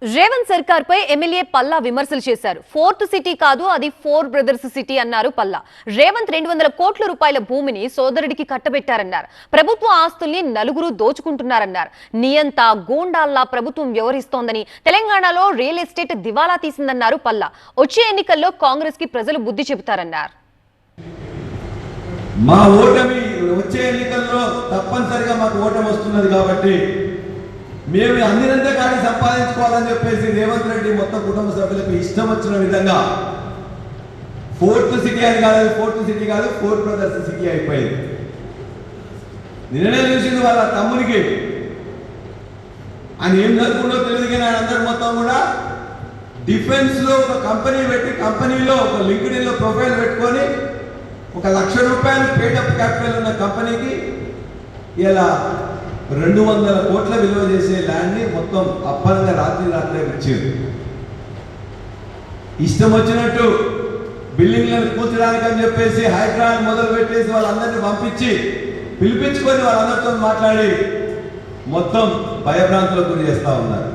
రేవంత్ సర్కార్ పై ఎమ్మెల్యే పల్లా విమర్శలు చేశారు. ఫోర్త్ సిటీ కాదు, అది ఫోర్ బ్రదర్స్ సిటీ అన్నారు పల్లా. రేవంత్ 200 కోట్ల రూపాయల భూమిని సోదరుడికి కట్టబెట్టారన్నారు. ప్రభుత్వ ఆస్తుల్ని నలుగురు దోచుకుంటున్నారన్నారు. నియంత గూండాల్లా ప్రభుత్వం వ్యవహరిస్తోందని, తెలంగాణలో రియల్ ఎస్టేట్ దివాలా తీసిందన్నారు పల్లా. వచ్చే ఎన్నికల్లో కాంగ్రెస్ కి ప్రజలు బుద్ధి చెబుతారన్నారు. మా ఓటమి వచ్చే ఎన్నికల్లో తప్పనిసరిగా మాకు ఓటమి వస్తున్నది కాబట్టి మేము అందినంతే కానీ సంపాదించుకోవాలని చెప్పేసి రేవంత్ రెడ్డి మొత్తం కుటుంబ సభ్యులకు ఇష్టం వచ్చిన విధంగా ఫోర్త్ సిటీ అని కాదు, ఫోర్త్ సిటీ కాదు, ఫోర్ బ్రదర్స్ సిటీ అయిపోయింది. నిన్ననే చూసింది వాళ్ళ తమ్మునికి. ఆయన ఏం చదువుకుంటో తెలియదు కానీ ఆయన అందరు మొత్తం కూడా డిఫెన్స్ లో ఒక కంపెనీ పెట్టి, కంపెనీలో ఒక లింక్డ్ఇన్ లో ప్రొఫైల్ పెట్టుకొని ₹1,00,000 పేటప్ క్యాపిటల్ ఉన్న కంపెనీకి ఇలా 200 కోట్ల విలువ చేసే ల్యాండ్ ని మొత్తం అప్పనంగా రాత్రి ఇచ్చారు. ఇష్టం వచ్చినట్టు బిల్డింగ్లను కూర్చడానికి అని చెప్పేసి హైదరాబాద్ మొదలు పెట్టేసి వాళ్ళందరినీ పంపించి పిలిపించుకొని వాళ్ళందరితో మాట్లాడి మొత్తం భయభ్రాంతులకు గురి చేస్తా ఉన్నారు.